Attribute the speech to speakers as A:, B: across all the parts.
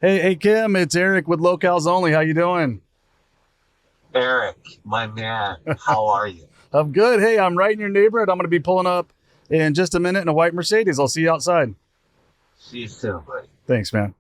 A: Hey, Kim, it's Eric with Locals Only. How you doing?
B: Eric, my man, how are you?
A: I'm good. Hey, I'm right in your neighborhood. I'm going to be pulling up in just a minute in a white Mercedes. I'll see you outside.
B: See you soon, buddy.
A: Thanks, man.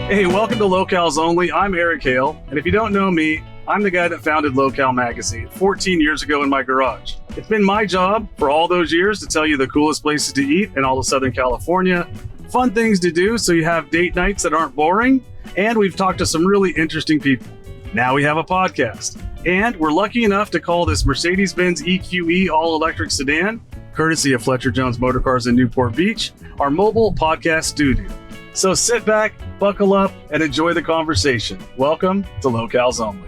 A: Hey, welcome to Locals Only. I'm Eric Hale, and if you don't know me, I'm the guy that founded Local Magazine 14 years ago in my garage. It's been my job for all those years to tell you the coolest places to eat in all of Southern California, fun things to do so you have date nights that aren't boring, and we've talked to some really interesting people. Now we have a podcast, and we're lucky enough to call this Mercedes-Benz EQE all-electric sedan, courtesy of Fletcher Jones Motorcars in Newport Beach, our mobile podcast studio. So sit back, buckle up, and enjoy the conversation. Welcome to Locals Only.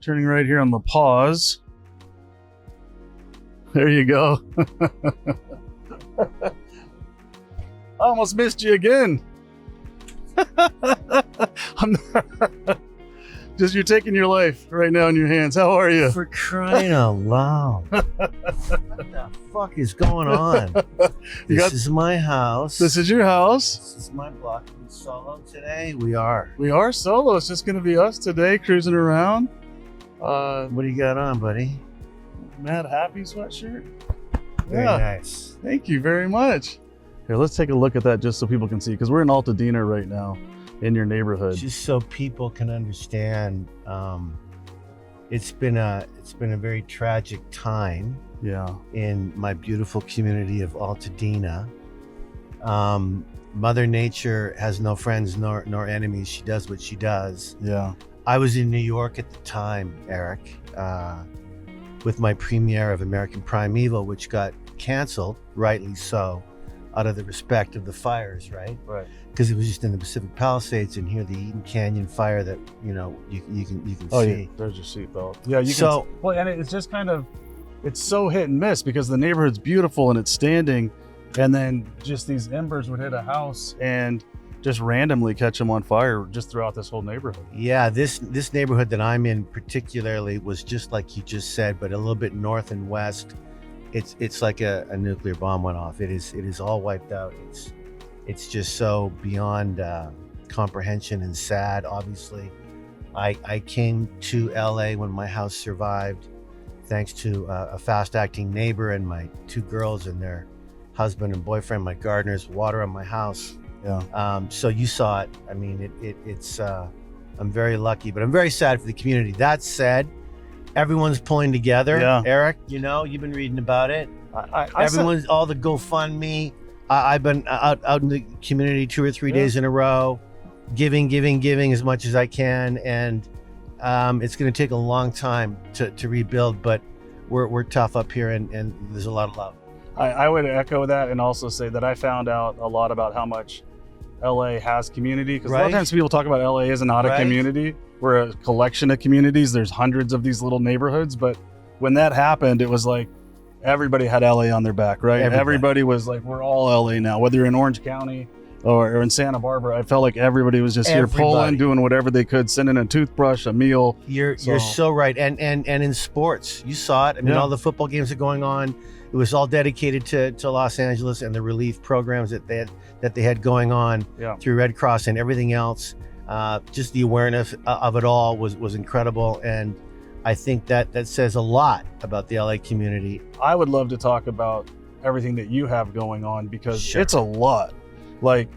A: Turning right here on La Paz. There you go. I almost missed you again. You're taking your life right now in your hands. How are you?
C: For crying out loud. What the fuck is going on? This is my house.
A: This is your house.
C: This is my block. Are we solo today? We are.
A: We are solo. It's just going to be us today cruising around.
C: What do you got on, buddy?
A: Mad Happy sweatshirt.
C: Very nice.
A: Thank you very much. Here, let's take a look at that just so people can see, because we're in Altadena right now in your neighborhood.
C: Just so people can understand, it's been a very tragic time.
A: Yeah.
C: In my beautiful community of Altadena. Mother Nature has no friends nor enemies. She does what she does.
A: Yeah.
C: I was in New York at the time, Eric, with my premiere of American Primeval, which got canceled, rightly so, out of the respect of the fires, right?
A: Right.
C: Because it was just in the Pacific Palisades, and here the Eden Canyon fire that you can
A: Oh,
C: see.
A: yeah. There's your seatbelt. Yeah. You can. Well, and it's just kind of, it's so hit and miss because the neighborhood's beautiful and it's standing, and then just these embers would hit a house and just randomly catch them on fire just throughout this whole neighborhood.
C: Yeah, this neighborhood that I'm in particularly was just like you just said, but a little bit north and west. It's like a nuclear bomb went off. It is all wiped out. It's just so beyond comprehension and sad. Obviously, I came to LA when my house survived, thanks to a fast-acting neighbor and my two girls and their husband and boyfriend, my gardeners, water on my house.
A: Yeah.
C: So you saw it. I mean, it's. I'm very lucky, but I'm very sad for the community. That said, everyone's pulling together.
A: Yeah.
C: Eric, you've been reading about it. Everyone's all the GoFundMe. I've been out in the community 2 or 3 days in a row, giving as much as I can, and it's going to take a long time to rebuild. But we're tough up here, and there's a lot of love.
A: I would echo that and also say that I found out a lot about how much LA has community, because a lot of times people talk about LA as not a community. We're a collection of communities. There's hundreds of these little neighborhoods, but when that happened, it was like everybody had LA on their back, right? Everybody was like, we're all LA now, whether you're in Orange County or in Santa Barbara. I felt like everybody was just here pulling, doing whatever they could, sending a toothbrush, a meal.
C: You're so right. And in sports, you saw it. I mean, all the football games are going on. It was all dedicated to Los Angeles and the relief programs that they had going on through Red Cross and everything else. Just the awareness of it all was incredible, and I think that says a lot about the LA community.
A: I would love to talk about everything that you have going on, because it's a lot. Like,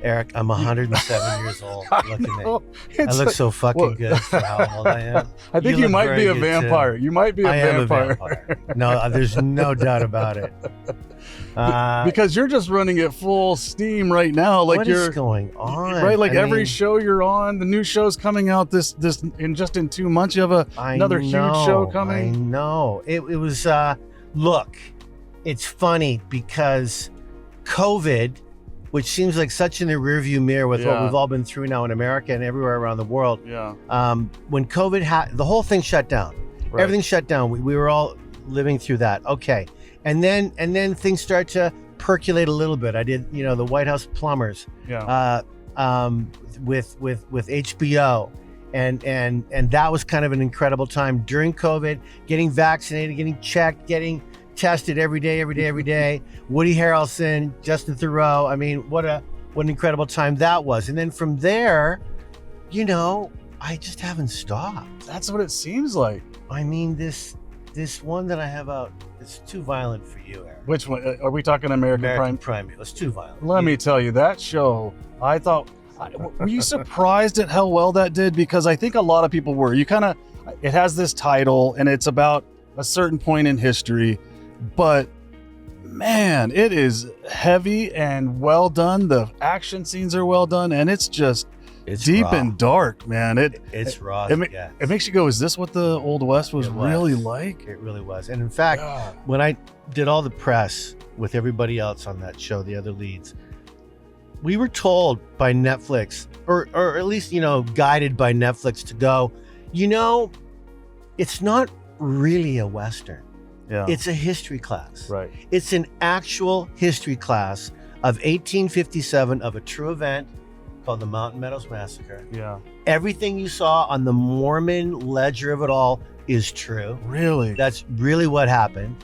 C: Eric, I'm 107 years old. Look at me. I look so fucking good for how old I am.
A: I think you might be a vampire. You might be a vampire.
C: Am a vampire. No, there's no doubt about it.
A: Because you're just running at full steam right now. Like,
C: what is going on?
A: Right, like every show you're on, the new show's coming out this in 2 months. You have another huge show coming.
C: I know. It was. Look, it's funny because COVID, which seems like such in the rearview mirror with what we've all been through now in America and everywhere around the world.
A: Yeah.
C: When COVID the whole thing shut down. Right. Everything shut down. We were all living through that. Okay. And then things start to percolate a little bit. I did, the White House plumbers.
A: Yeah.
C: with HBO, and that was kind of an incredible time during COVID. Getting vaccinated, getting checked, getting tested every day. Woody Harrelson, Justin Theroux. I mean, what an incredible time that was. And then from there, I just haven't stopped.
A: That's what it seems like.
C: I mean, this one that I have out, it's too violent for you, Eric.
A: Which one? Are we talking American
C: Primeval? It's too violent.
A: Let me tell you, that show, I thought, were you surprised at how well that did? Because I think a lot of people were. It has this title and it's about a certain point in history, but man, it is heavy and well done. The action scenes are well done, and it's deep
C: raw.
A: And dark, man.
C: It's raw.
A: It makes you go, is this what the Old West was really like?
C: It really was. And in fact, when I did all the press with everybody else on that show, the other leads, we were told by Netflix, or at least, guided by Netflix to go, it's not really a Western.
A: Yeah.
C: It's a history class.
A: Right.
C: It's an actual history class of 1857 of a true event called the Mountain Meadows Massacre.
A: Yeah.
C: Everything you saw on the Mormon ledger of it all is true.
A: Really?
C: That's really what happened.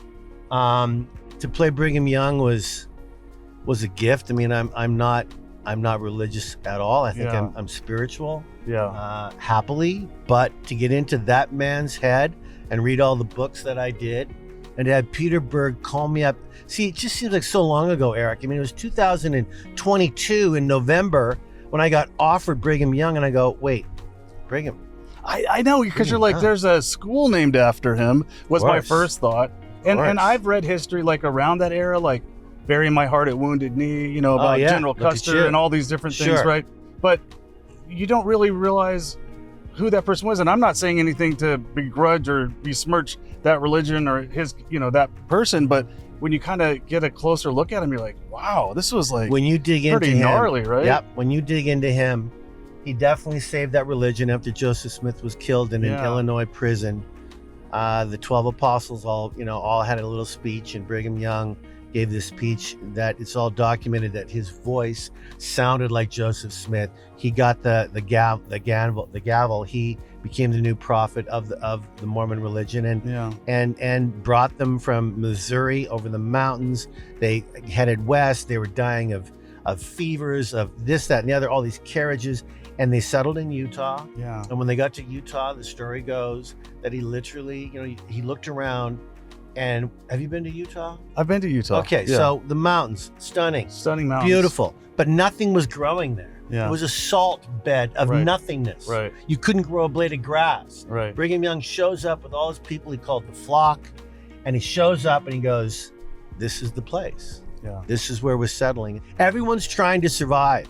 C: To play Brigham Young was a gift. I mean, I'm not religious at all. I think I'm spiritual.
A: Yeah.
C: Happily, but to get into that man's head and read all the books that I did, and to have Peter Berg call me up. See, it just seems like so long ago, Eric. I mean, it was 2022 in November when I got offered Brigham Young, and I go, wait, Brigham.
A: I know, because you're like, there's a school named after him, was my first thought. And I've read history like around that era, like Burying My Heart at Wounded Knee, about General Custer and all these different things, right? But you don't really realize who that person was. And I'm not saying anything to begrudge or besmirch that religion or his, that person, but when you kind of get a closer look at him, you're like, wow, this was like
C: when you dig into him,
A: gnarly, right?
C: Yep. When you dig into him, he definitely saved that religion after Joseph Smith was killed in an Illinois prison. The 12 apostles all had a little speech, and Brigham Young gave this speech that it's all documented that his voice sounded like Joseph Smith. He got the gavel. He became the new prophet of the Mormon religion, and brought them from Missouri over the mountains. They headed west. They were dying of fevers, of this, that, and the other, all these carriages, and they settled in Utah.
A: Yeah.
C: And when they got to Utah, the story goes that he literally, he looked around. And have you been to Utah?
A: I've been to Utah.
C: Okay, so the mountains, stunning
A: mountains,
C: beautiful, but nothing was growing there.
A: Yeah.
C: It was a salt bed of nothingness.
A: Right.
C: You couldn't grow a blade of grass.
A: Right.
C: Brigham Young shows up with all his people he called the flock, and he shows up and he goes, this is the place.
A: Yeah.
C: This is where we're settling. Everyone's trying to survive.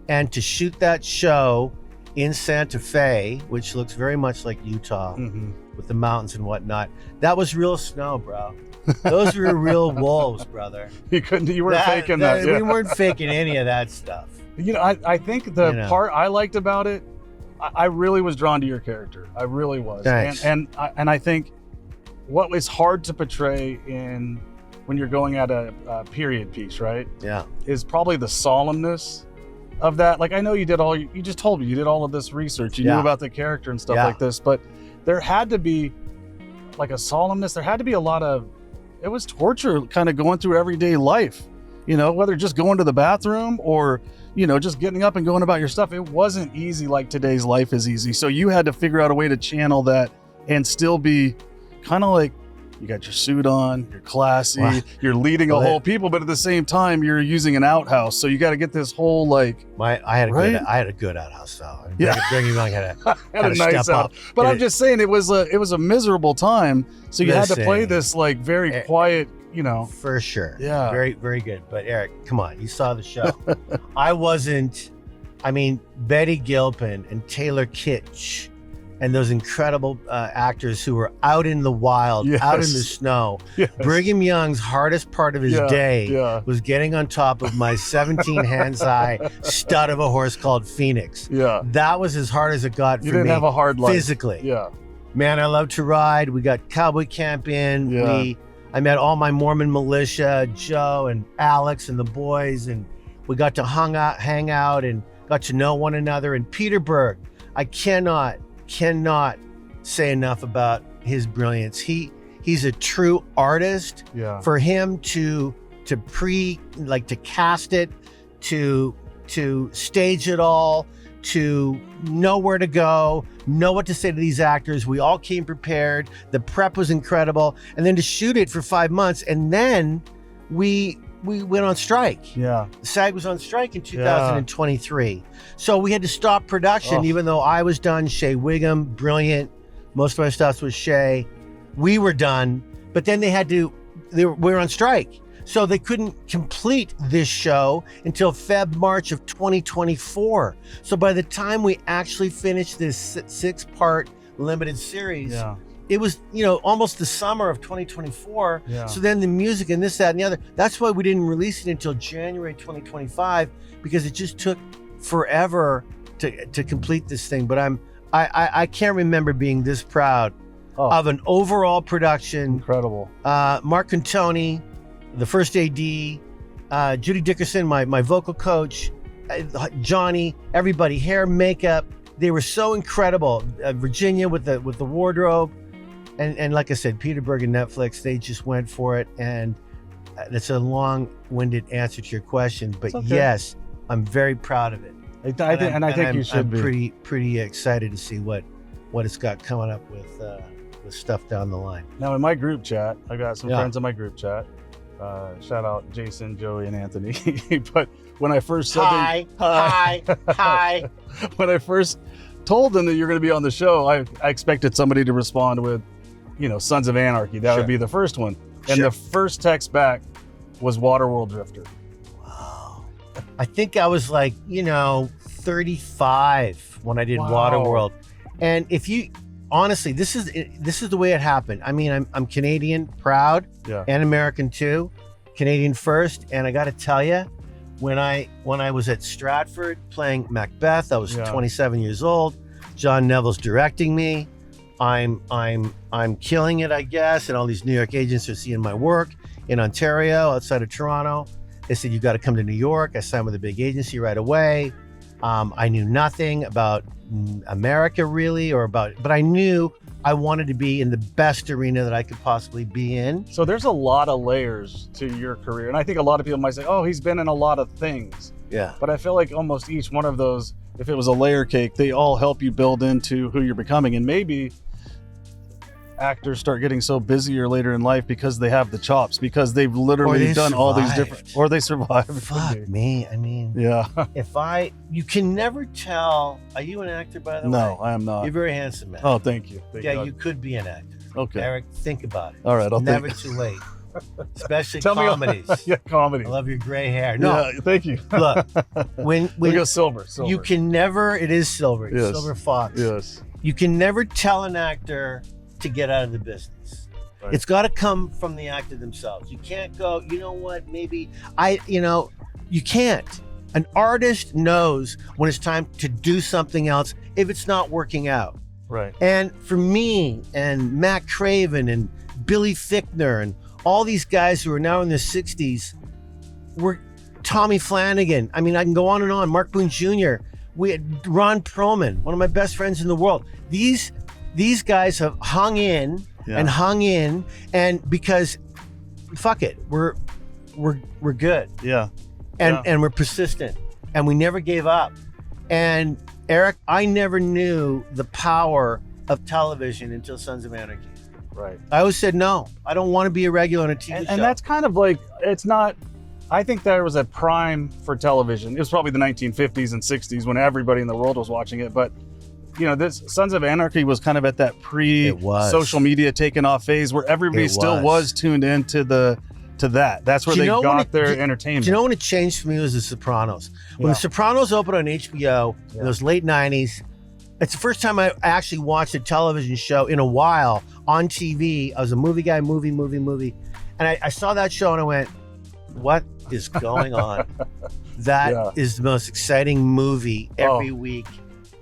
C: And to shoot that show in Santa Fe, which looks very much like Utah, with the mountains and whatnot, that was real snow, bro. Those were real wolves, brother.
A: You weren't faking that.
C: We weren't faking any of that stuff.
A: I think the part I liked about it, I really was drawn to your character. I really was.
C: Thanks.
A: And I think what is hard to portray when you're going at a period piece, right?
C: Yeah.
A: Is probably the solemnness of that. Like, I know you just told me you did all of this research. You knew about the character and stuff like this, but there had to be like a solemnness. There had to be a lot of, it was torture kind of going through everyday life, whether just going to the bathroom or, just getting up and going about your stuff. It wasn't easy like today's life is easy. So you had to figure out a way to channel that and still be kind of like, you got your suit on, you're classy, you're leading a whole people, but at the same time, you're using an outhouse. So you got to get this whole like.
C: I had a good outhouse though. Brigham Young had
A: a nice outhouse. But I'm just saying, it was a miserable time. So you had to play this like very quiet,
C: For sure.
A: Yeah.
C: Very, very good. But Eric, come on, you saw the show. Betty Gilpin and Taylor Kitsch and those incredible actors who were out in the wild, out in the snow. Yes. Brigham Young's hardest part of his day was getting on top of my 17 hands high stud of a horse called Phoenix. Yeah. That was as hard as it got for me.
A: You didn't have a hard life.
C: Physically.
A: Yeah.
C: Man, I love to ride. We got cowboy camp in.
A: Yeah.
C: I met all my Mormon militia, Joe and Alex and the boys, and we got to hang out and got to know one another. And Peter Berg, I cannot say enough about his brilliance. He's a true artist.
A: Yeah.
C: For him to cast it, to stage it all, to know where to go, know what to say to these actors. We all came prepared. The prep was incredible. And then to shoot it for 5 months, and then we went on strike.
A: Yeah.
C: SAG was on strike in 2023. So we had to stop production, even though I was done. Shea Wiggum, brilliant. Most of my stuff was Shea. We were done, but then we were on strike. So they couldn't complete this show until March of 2024. So by the time we actually finished this 6-part limited series, it was, almost the summer of 2024.
A: Yeah.
C: So then the music and this, that, and the other, that's why we didn't release it until January 2025, because it just took forever to complete this thing. But I can't remember being this proud of an overall production.
A: Incredible.
C: Mark Cantoni, the first AD, Judy Dickerson, my vocal coach, Johnny, everybody, hair, makeup, they were so incredible. Virginia with the wardrobe, and like I said, Peter Berg and Netflix, they just went for it. And that's a long-winded answer to your question, but yes, I'm very proud of it.
A: I think you should be.
C: Pretty excited to see what it's got coming up with stuff down the line.
A: Now in my group chat, I got some friends in my group chat. Shout out Jason, Joey, and Anthony. But when I first said
C: hi,
A: when I first told them that you're going to be on the show, I expected somebody to respond with, Sons of Anarchy. That would be the first one. And the first text back was Waterworld Drifter.
C: Wow. I think I was like, 35 when I did Waterworld. And if you honestly, this is the way it happened. I mean, I'm Canadian, proud, and American too. Canadian first, and I got to tell you, when I was at Stratford playing Macbeth, I was 27 years old. John Neville's directing me. I'm killing it, I guess, and all these New York agents are seeing my work in Ontario, outside of Toronto. They said, you got to come to New York. I signed with a big agency right away. I knew nothing about America really, but I knew I wanted to be in the best arena that I could possibly be in.
A: So there's a lot of layers to your career. And I think a lot of people might say, oh, he's been in a lot of things.
C: Yeah.
A: But I feel like almost each one of those, if it was a layer cake, they all help you build into who you're becoming. And maybe actors start getting so busier later in life because they have the chops, because they've literally done all these different, or they survive.
C: Fuck me. I mean, you can never tell. Are you an actor, by the way?
A: No, I am not.
C: You're very handsome, man.
A: Oh, thank you.
C: You could be an actor.
A: Okay.
C: Eric, think about it.
A: All right,
C: Never too late. Especially
A: Tell
C: comedies.
A: Comedy.
C: I love your gray hair. No,
A: thank you.
C: Look, when
A: we go silver.
C: You can never. It is silver.
A: Yes.
C: Silver fox.
A: Yes.
C: You can never tell an actor to get out of the business.
A: Right.
C: It's got to come from the actor themselves. You can't go, you know what, maybe you can't. An artist knows when it's time to do something else if it's not working out.
A: Right.
C: And for me and Matt Craven and Billy Fichtner and all these guys who are now in their 60s, were Tommy Flanagan. I mean, I can go on and on. Mark Boone Jr. We had Ron Perlman, one of my best friends in the world. These guys have hung in and because fuck it, we're good.
A: Yeah.
C: And we're persistent and we never gave up. And Eric, I never knew the power of television until Sons of Anarchy.
A: Right.
C: I always said, no, I don't want to be a regular on a TV show.
A: And that's kind of like, it's not, I think there was a prime for television. It was probably the 1950s and 60s when everybody in the world was watching it. But this Sons of Anarchy was kind of at that pre-social media taking off phase where everybody still was tuned into that. That's where they got their entertainment.
C: Do you know when it changed for me was The Sopranos. When The Sopranos opened on HBO in those late 90s, it's the first time I actually watched a television show in a while on TV. I was a movie guy, movie. And I saw that show and I went, what is going on? That is the most exciting movie every week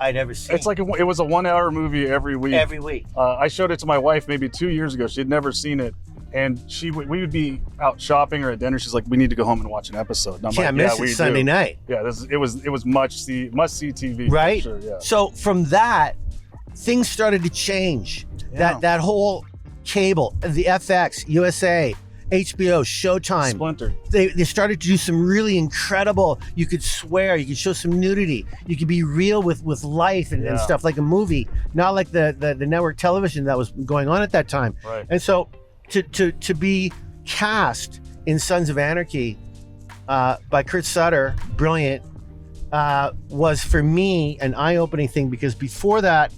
C: I'd ever seen.
A: It's like it was a 1 hour movie every week.
C: Every week.
A: I showed it to my wife maybe 2 years ago. She'd never seen it. And we would be out shopping or at dinner. She's like, "We need to go home and watch an episode." And I'm
C: Can't
A: like,
C: miss
A: "Yeah,
C: it
A: we
C: Sunday
A: do."
C: night.
A: Yeah, it was must see TV,
C: Right?
A: For sure, yeah.
C: So from that, things started to change.
A: Yeah.
C: That whole cable, the FX, USA, HBO, Showtime.
A: Splintered.
C: They started to do some really incredible, you could swear, you could show some nudity, you could be real with life and stuff, like a movie, not like the network television that was going on at that time.
A: Right.
C: And so to be cast in Sons of Anarchy by Kurt Sutter, brilliant, was for me an eye-opening thing, because before that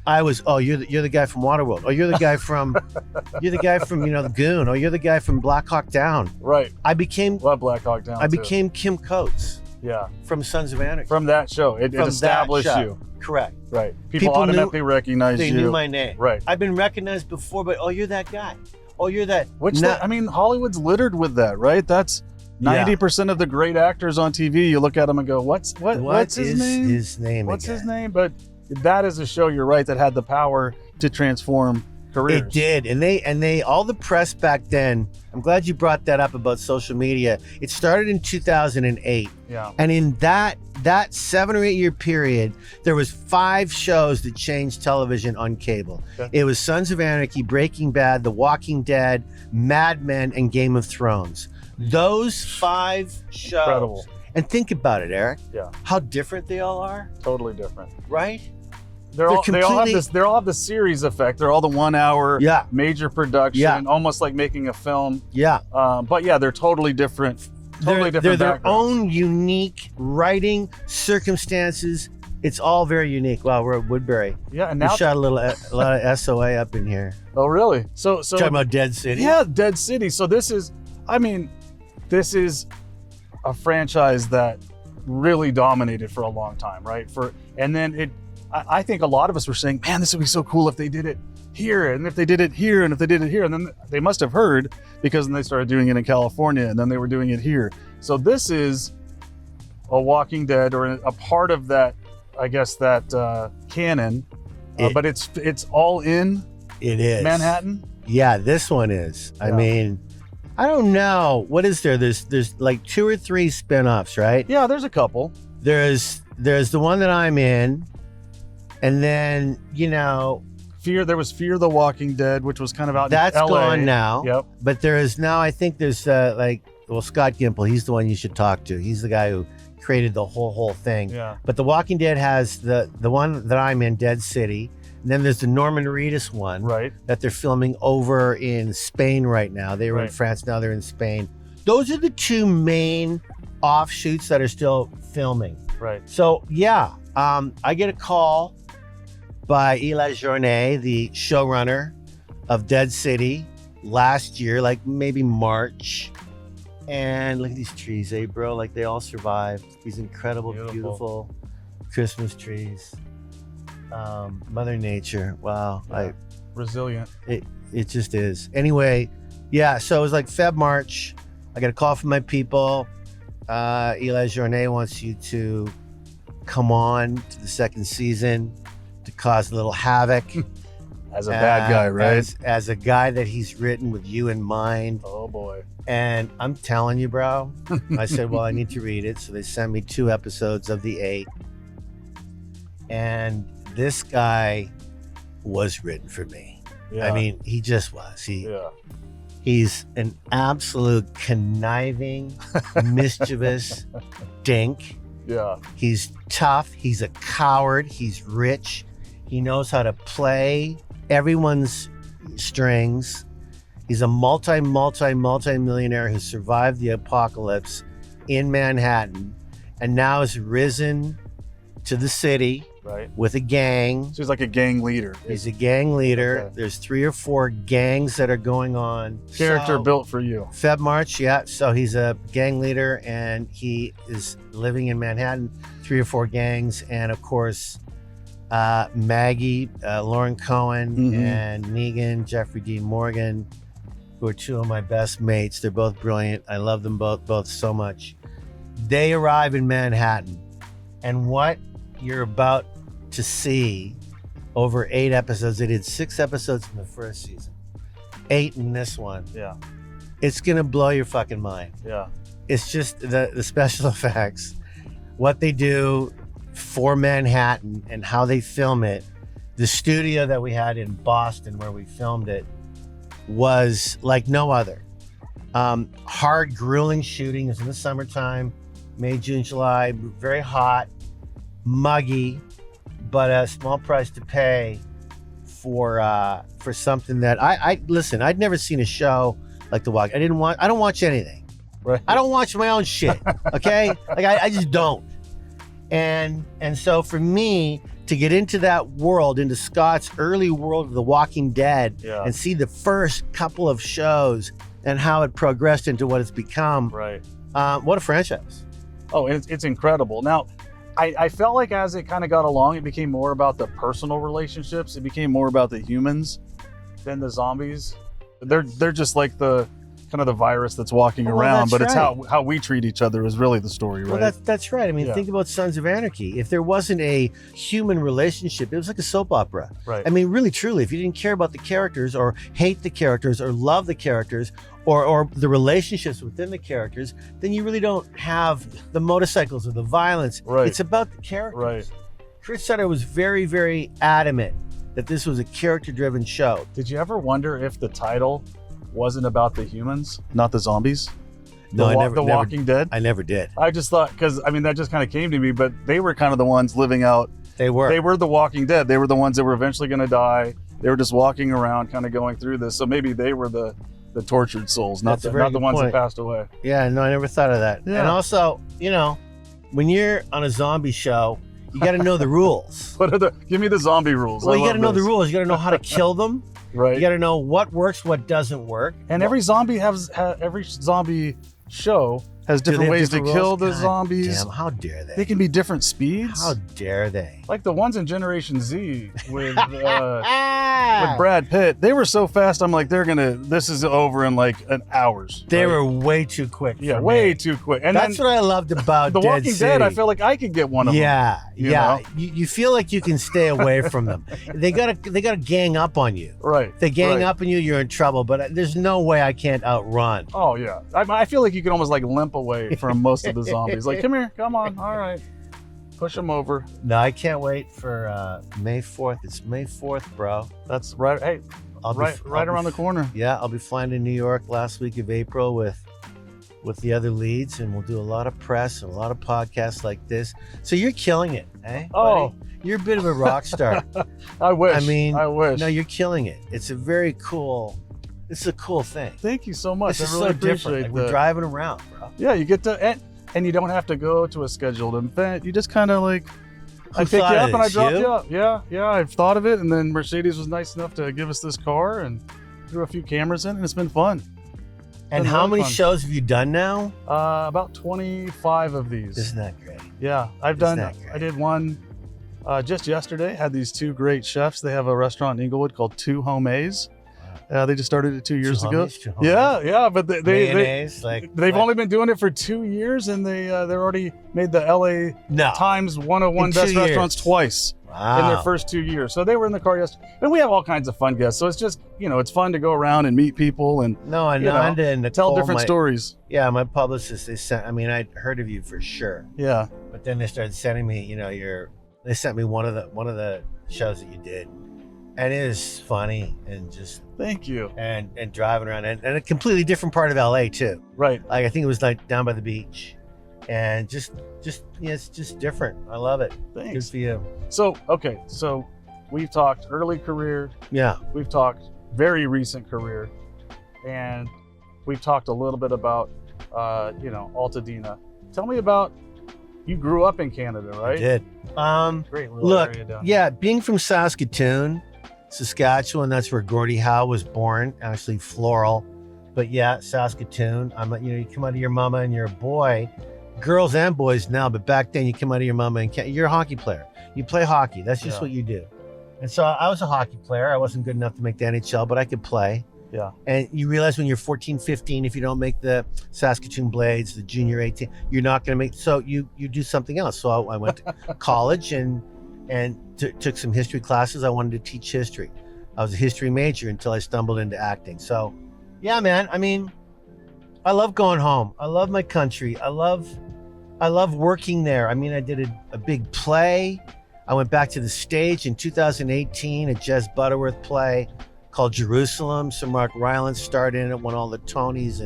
C: I was, you're the guy from Waterworld. Oh, you're the guy from the Goon. Oh, you're the guy from Black Hawk Down.
A: Right.
C: I became
A: Love Black Hawk Down.
C: I became Kim Coates.
A: Yeah.
C: From Sons of Anarchy.
A: From that show, it established you.
C: Correct.
A: Right. People automatically recognize you.
C: They knew my name.
A: Right.
C: I've been recognized before, but you're that guy. Oh, you're that.
A: Hollywood's littered with that, right? That's 90% of the great actors on TV. You look at them and go, what's his name?
C: His name.
A: What's his name? But that is a show, you're right, that had the power to transform careers.
C: It did. And they all the press back then, I'm glad you brought that up about social media. It started in 2008.
A: Yeah.
C: And in that 7 or 8 year period, there was 5 shows that changed television on cable. Okay. It was Sons of Anarchy, Breaking Bad, The Walking Dead, Mad Men, and Game of Thrones. Those 5 shows.
A: Incredible.
C: And think about it, Eric.
A: Yeah.
C: How different they all are.
A: Totally different.
C: Right?
A: They all have the series effect. They're all the 1 hour major production, almost like making a film.
C: Yeah.
A: But yeah, they're totally different. They're
C: their own unique writing, circumstances. It's all very unique. Wow, we're at Woodbury.
A: Yeah, and now
C: we shot a lot of SOA up in here.
A: Oh, really? So
C: talking about Dead City.
A: Yeah, Dead City. So this is a franchise that really dominated for a long time, right? I think a lot of us were saying, man, this would be so cool if they did it here, and if they did it here, and if they did it here. And then they must have heard, because then they started doing it in California, and then they were doing it here. So this is a Walking Dead, or a part of that, I guess, that canon. But it's all in Manhattan.
C: Yeah, this one is. Yeah. I mean, I don't know. What is there? There's like 2 or 3 spin-offs, right?
A: Yeah, there's a couple.
C: There's the one that I'm in. And then,
A: there was Fear the Walking Dead, which was kind of out in LA.
C: That's gone now.
A: Yep.
C: But there is now, I think there's Scott Gimple, he's the one you should talk to. He's the guy who created the whole thing.
A: Yeah.
C: But The Walking Dead has the one that I'm in, Dead City. And then there's the Norman Reedus one,
A: right, that
C: they're filming over in Spain right now. They were in France, now they're in Spain. Those are the 2 main offshoots that are still filming.
A: Right.
C: So I get a call by Eli Journet, the showrunner of Dead City, last year, like maybe March. And look at these trees, bro? Like they all survived. These incredible, beautiful Christmas trees. Mother Nature, wow.
A: Yeah. Resilient.
C: It just is. Anyway, so it was like March. I got a call from my people. Eli Journet wants you to come on to the 2nd season to cause a little havoc.
A: As a bad guy, right?
C: As a guy that he's written with you in mind.
A: Oh, boy.
C: And I'm telling you, bro, I said, well, I need to read it. So they sent me 2 episodes of the 8. And this guy was written for me. Yeah. I mean, he just was. He's an absolute conniving, mischievous dink.
A: Yeah.
C: He's tough. He's a coward. He's rich. He knows how to play everyone's strings. He's a multi-millionaire who survived the apocalypse in Manhattan and now has risen to the city with a gang.
A: So he's like a gang leader.
C: He's a gang leader. Okay. There's 3 or 4 gangs that are going on.
A: Character built for you.
C: March, So he's a gang leader and he is living in Manhattan. 3 or 4 gangs, and of course, Maggie, Lauren Cohen, and Negan, Jeffrey Dean Morgan, who are 2 of my best mates. They're both brilliant. I love them both so much. They arrive in Manhattan, and what you're about to see over 8 episodes. They did 6 episodes in the first season. 8 in this one.
A: Yeah.
C: It's gonna blow your fucking mind.
A: Yeah.
C: It's just the special effects, what they do for Manhattan and how they film it. The studio that we had in Boston where we filmed it was like no other. Hard, grueling shooting. It was in the summertime, May, June, July, very hot, muggy, but a small price to pay for something that I listen. I'd never seen a show like The Walk. I don't watch anything.
A: Right.
C: I don't watch my own shit. Okay, like I just don't. And so for me to get into that world, into Scott's early world of The Walking Dead, and see the first couple of shows and how it progressed into what it's become.
A: Right.
C: What a franchise.
A: Oh, it's incredible. Now, I felt like as it kind of got along, it became more about the personal relationships. It became more about the humans than the zombies. They're just like the kind of the virus that's walking around, but it's how we treat each other is really the story, right?
C: Well, that's right. I mean, think about Sons of Anarchy. If there wasn't a human relationship, it was like a soap opera.
A: Right.
C: I mean, really, truly, if you didn't care about the characters or hate the characters or love the characters or the relationships within the characters, then you really don't have the motorcycles or the violence.
A: Right.
C: It's about the characters.
A: Right.
C: Chris Sutter was very, very adamant that this was a character-driven show.
A: Did you ever wonder if the title wasn't about the humans, not the zombies?
C: No,
A: The Walking Dead?
C: I never did.
A: I just thought, because I mean, that just kind of came to me, but they were kind of the ones living out.
C: They were
A: the Walking Dead. They were the ones that were eventually going to die. They were just walking around, kind of going through this. So maybe they were the tortured souls, not the ones that passed away.
C: Yeah, no, I never thought of that.
A: Yeah.
C: And also, when you're on a zombie show, you got to know the rules.
A: Give me the zombie rules.
C: Well, you got to know the rules. You got to know how to kill them.
A: Right.
C: You got to know what works, what doesn't work.
A: And every zombie every zombie show has different ways to kill the zombies.
C: Damn, how dare they?
A: They can be different speeds.
C: How dare they?
A: Like the ones in Generation Z with Brad Pitt. They were so fast. I'm like, this is over in like an hours.
C: They were way too quick.
A: Yeah, way too quick. And
C: that's what I loved about
A: The Walking
C: City.
A: Dead. I feel like I could get one of them.
C: Yeah. You feel like you can stay away from them. They gotta gang up on you.
A: Right.
C: If they gang up on you, you're in trouble. But there's no way I can't outrun.
A: Oh yeah. I feel like you can almost like limp away from most of the zombies. Like, come here, come on, all right, push them over.
C: No, I can't wait for May 4th. It's May 4th, bro.
A: That's right. Hey, right around the corner.
C: Yeah, I'll be flying to New York last week of April with the other leads, and we'll do a lot of press and a lot of podcasts like this. So you're killing it, eh?
A: Oh,
C: buddy? You're a bit of a rock star.
A: I wish.
C: I
A: wish.
C: No, you're killing it. It's a very cool. It's a cool thing.
A: Thank you so much.
C: This is
A: really
C: so different. Like we're driving around, bro.
A: Yeah, you get to, and you don't have to go to a scheduled event. You just kind of like, I pick you up and I drop you up. Yeah, I've thought of it. And then Mercedes was nice enough to give us this car and threw a few cameras in, and it's been fun.
C: And how many shows have you done now?
A: About 25 of these.
C: Isn't that great?
A: Yeah, I did one just yesterday. Had these two great chefs. They have a restaurant in Inglewood called Two Homes. They just started it 2 years ago. Yeah, but they've only been doing it for 2 years, and they've already made the LA Times 101 best restaurants twice in their first 2 years. So they were in the car yesterday, and we have all kinds of fun guests. So it's just it's fun to go around and meet people and tell different stories.
C: Yeah, my publicist I'd heard of you for sure.
A: Yeah,
C: but then they started sending me they sent me one of the shows that you did. And it is funny and just
A: thank you
C: and driving around and a completely different part of LA too.
A: Right.
C: Like I think it was like down by the beach, and just it's just different. I love it.
A: Thanks.
C: Good for you.
A: So we've talked early career.
C: Yeah.
A: We've talked very recent career, and we've talked a little bit about Altadena. Tell me about. You grew up in Canada, right?
C: I did.
A: Great little area down
C: here. Being from Saskatoon, Saskatchewan, that's where Gordie Howe was born, actually Floral. But yeah, Saskatoon. You come out of your mama and you're a boy, girls and boys now, but back then you come out of your mama and you're a hockey player. You play hockey. That's just what you do. And so I was a hockey player. I wasn't good enough to make the NHL, but I could play.
A: Yeah. And
C: you realize when you're 14, 15, if you don't make the Saskatoon Blades, the junior 18, you're not going to make, so you do something else. So I went to college and took some history classes. I wanted to teach history. I was a history major until I stumbled into acting. So, yeah, man. I mean, I love going home. I love my country. I love working there. I mean, I did a big play. I went back to the stage in 2018, a Jez Butterworth play called Jerusalem. Sir Mark Rylance starred in it, won all the Tonys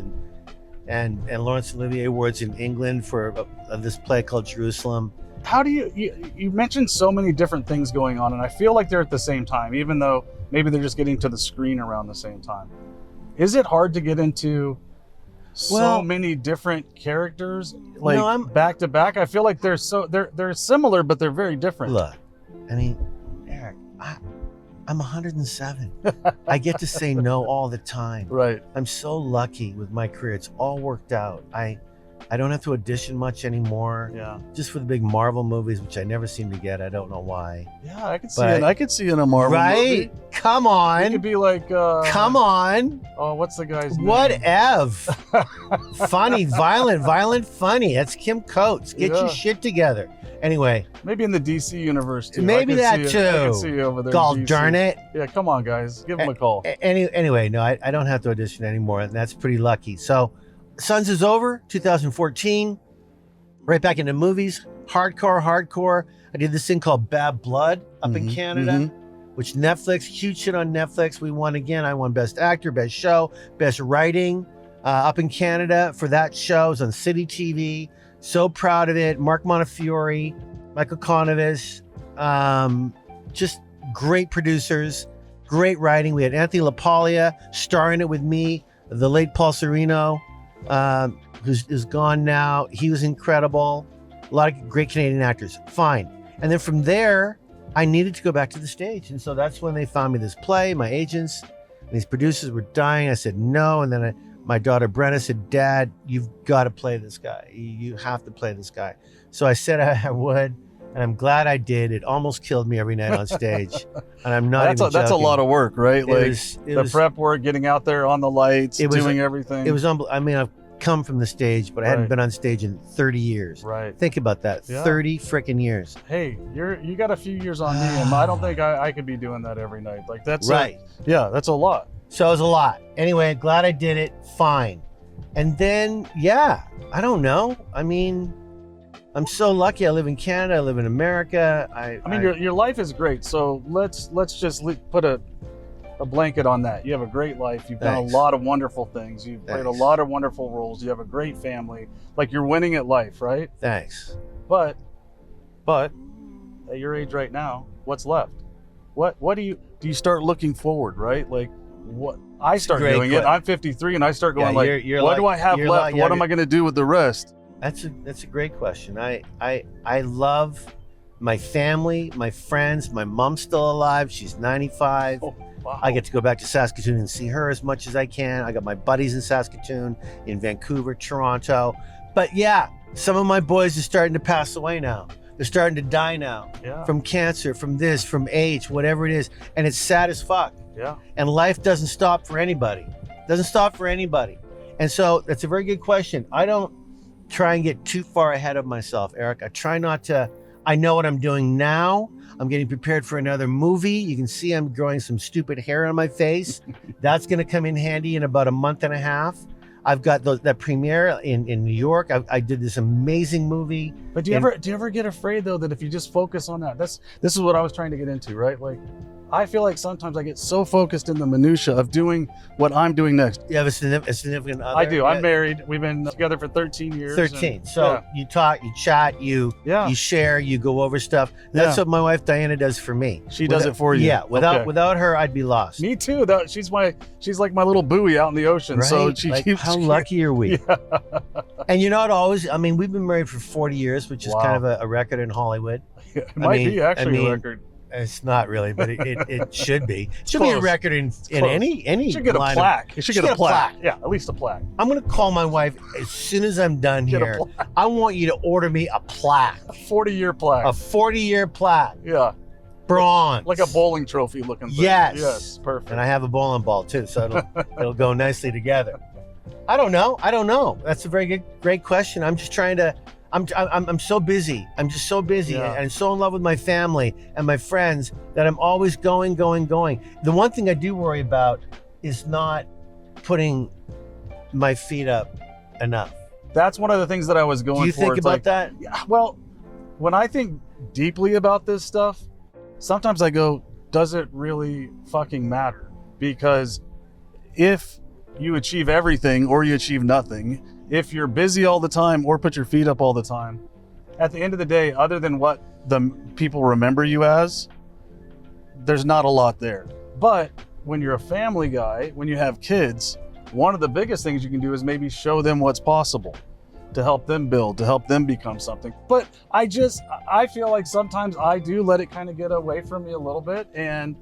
C: and Laurence Olivier Awards in England for this play called Jerusalem.
A: How do you mentioned so many different things going on, and I feel like they're at the same time, even though maybe they're just getting to the screen around the same time. Is it hard to get into so many different characters back to back? I feel like they're similar, but they're very different.
C: Look, I mean, Eric, I'm 107. I get to say no all the time.
A: Right.
C: I'm so lucky with my career. It's all worked out. I don't have to audition much anymore.
A: Yeah.
C: Just for the big Marvel movies, which I never seem to get. I don't know why.
A: Yeah, I could see in a Marvel movie.
C: Come on.
A: You could be like
C: come on.
A: Oh, what's the guy's name?
C: Whatever. Funny, violent, funny. That's Kim Coates. Get your shit together. Anyway.
A: Maybe in the DC universe too.
C: Maybe that too.
A: I can see you over there.
C: God darn it.
A: Yeah, come on, guys. Give him a call.
C: Anyway, no, I don't have to audition anymore, and that's pretty lucky. So Sons is over, 2014. Right back into movies. Hardcore. I did this thing called Bad Blood up in Canada, which Netflix, huge shit on Netflix. We won again. I won Best Actor, Best Show, Best Writing up in Canada for that show. It was on City TV. So proud of it. Mark Montefiore, Michael Conovis, just great producers, great writing. We had Anthony LaPaglia starring it with me, the late Paul Sereno, who's gone now. He was incredible. A lot of great Canadian actors. Fine. And then from there, I needed to go back to the stage. And so that's when they found me this play, my agents, and these producers were dying. I said no. And then my daughter Brenna said, Dad, you've got to play this guy. You have to play this guy. So I said I would, and I'm glad I did. It almost killed me every night on stage. And I'm not even joking.
A: That's a lot of work, right?
C: It was
A: prep work, getting out there on the lights, doing everything.
C: It was unbelievable. I mean, I've come from the stage, but I hadn't been on stage in 30 years.
A: Right.
C: Think about that. Yeah. 30 freaking years.
A: Hey, you got a few years on me, and I don't think I could be doing that every night. Like that's
C: right.
A: That's a lot.
C: So it was a lot. Anyway, glad I did it. Fine. And then, I don't know. I mean, I'm so lucky. I live in Canada. I live in America. I mean,
A: your life is great. So let's just put a blanket on that. You have a great life. You've done a lot of wonderful things. You've played a lot of wonderful roles. You have a great family. Like you're winning at life, right?
C: Thanks.
A: But at your age right now, what's left? What do you start looking forward, right? Like what I start doing it. I'm 53 and I start going what do I have left? What am I going to do with the rest?
C: That's a great question. I love my family, my friends. My mom's still alive. She's 95.
A: Oh, wow.
C: I get to go back to Saskatoon and see her as much as I can. I got my buddies in Saskatoon, in Vancouver, Toronto. But some of my boys are starting to pass away now. They're starting to die now from cancer, from this, from age, whatever it is. And it's sad as fuck.
A: Yeah.
C: And life doesn't stop for anybody. Doesn't stop for anybody. And so that's a very good question. I don't try and get too far ahead of myself, Eric. I try not to. I know what I'm doing now. I'm getting prepared for another movie. You can see I'm growing some stupid hair on my face. That's going to come in handy in about a month and a half. I've got that premiere in New York. I did this amazing movie.
A: But do you ever get afraid though that if you just focus on that, this is what I was trying to get into, right? Like I feel like sometimes I get so focused in the minutia of doing what I'm doing next.
C: You have a significant other?
A: I do. I'm married. We've been together for 13 years.
C: 13. So you talk, you chat, you share, you go over stuff. That's what my wife Diana does for me.
A: She does it for you.
C: Yeah. Without her, I'd be lost.
A: Me too. She's like my little buoy out in the ocean.
C: Right?
A: So
C: how lucky are we? Yeah. And you're not always. I mean, we've been married for 40 years, which is kind of a record in Hollywood.
A: It might be actually a record.
C: It's not really, but it should be. It should be a record in any.
A: It should get a plaque. It should get a plaque. Yeah, at least a plaque.
C: I'm gonna call my wife as soon as I'm done here. I want you to order me a plaque.
A: A 40-year plaque.
C: A 40-year plaque.
A: Yeah.
C: Bronze.
A: Like a bowling trophy looking thing.
C: Yes.
A: Perfect.
C: And I have a bowling ball too, so it'll go nicely together. I don't know. That's a very great question. I'm just trying to. I'm so busy. I'm just so busy and so in love with my family and my friends that I'm always going. The one thing I do worry about is not putting my feet up enough.
A: That's one of the things that I was going for.
C: Do you think about that?
A: Well, when I think deeply about this stuff, sometimes I go, does it really fucking matter? Because if you achieve everything or you achieve nothing, if you're busy all the time or put your feet up all the time, at the end of the day, other than what the people remember you as, there's not a lot there. But when you're a family guy, when you have kids, one of the biggest things you can do is maybe show them what's possible to help them build, to help them become something. But I feel like sometimes I do let it kind of get away from me a little bit. And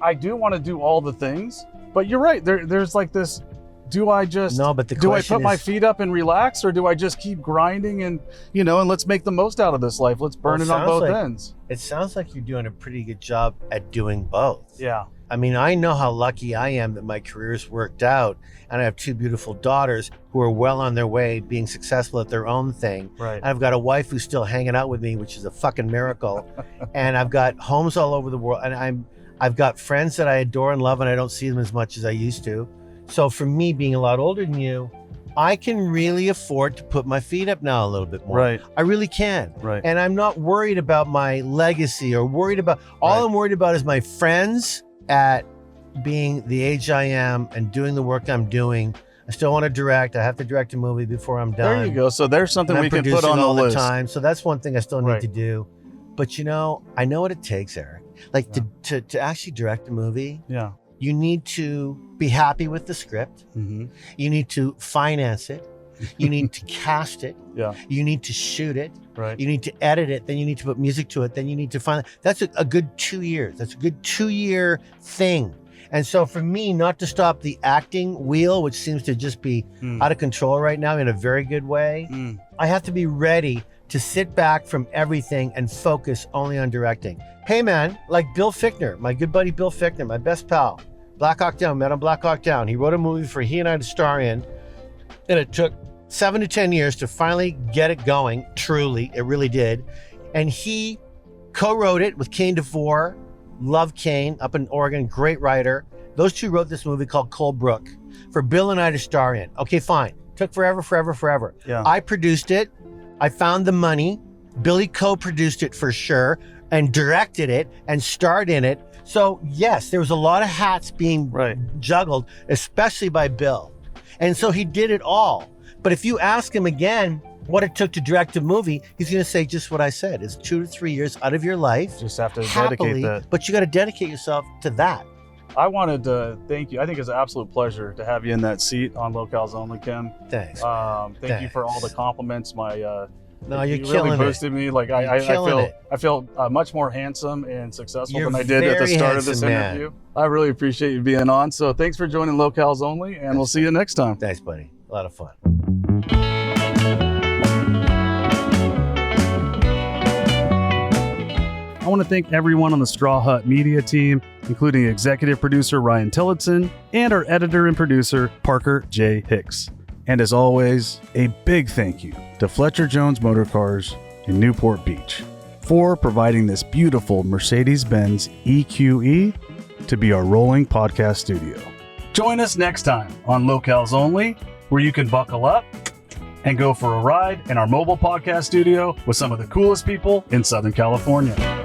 A: I do want to do all the things, but you're right. There's like this, do I put my feet up and relax, or do I just keep grinding and let's make the most out of this life. Let's burn it on both ends.
C: It sounds like you're doing a pretty good job at doing both.
A: Yeah.
C: I mean, I know how lucky I am that my career's worked out, and I have 2 beautiful daughters who are well on their way being successful at their own thing.
A: Right.
C: And I've got a wife who's still hanging out with me, which is a fucking miracle. And I've got homes all over the world, and I've got friends that I adore and love, and I don't see them as much as I used to. So for me, being a lot older than you, I can really afford to put my feet up now a little bit more.
A: Right.
C: I really can.
A: Right.
C: And I'm not worried about my legacy or worried about, all I'm worried about is my friends at being the age I am and doing the work I'm doing. I still want to direct. I have to direct a movie before I'm done.
A: There you go. So there's something we can put on the list.
C: Time. So that's one thing I still need to do. But I know what it takes, Eric. Like to actually direct a movie.
A: Yeah.
C: You need to be happy with the script.
A: Mm-hmm.
C: You need to finance it. You need to cast it.
A: Yeah.
C: You need to shoot it.
A: Right.
C: You need to edit it. Then you need to put music to it. Then you need to find. That's a good 2 years. That's a good 2-year thing. And so for me, not to stop the acting wheel, which seems to just be out of control right now in a very good way, I have to be ready to sit back from everything and focus only on directing. Hey man, like Bill Fichtner, my good buddy Bill Fichtner, my best pal, Black Hawk Down, met on Black Hawk Down. He wrote a movie for he and I to star in, and it took 7 to 10 years to finally get it going. Truly, it really did. And he co-wrote it with Kane DeVore. Love Kane up in Oregon, great writer. Those two wrote this movie called Cold Brook for Bill and I to star in. Okay, fine. Took forever.
A: Yeah.
C: I produced it. I found the money. Billy co-produced it for sure and directed it and starred in it. So yes, there was a lot of hats being juggled, especially by Bill. And so he did it all. But if you ask him again what it took to direct a movie, he's going to say just what I said. It's 2 to 3 years out of your life.
A: Just have to
C: happily,
A: dedicate that.
C: But you got to dedicate yourself to that.
A: I wanted to thank you. I think it's an absolute pleasure to have you in that seat on Locales Only, Kim.
C: Thanks.
A: Thank you for all the compliments.
C: No, you're
A: you
C: killing
A: really boosted me. Like I feel much more handsome and successful than I did at the start of this interview. I really appreciate you being on. So thanks for joining Locales Only, and we'll see you next time.
C: Thanks, buddy. A lot of fun.
A: I want to thank everyone on the Straw Hut Media team, including executive producer Ryan Tillotson and our editor and producer Parker J. Hicks. And as always, a big thank you to Fletcher Jones Motor Cars in Newport Beach for providing this beautiful Mercedes-Benz EQE to be our rolling podcast studio. Join us next time on Locales Only, where you can buckle up and go for a ride in our mobile podcast studio with some of the coolest people in Southern California.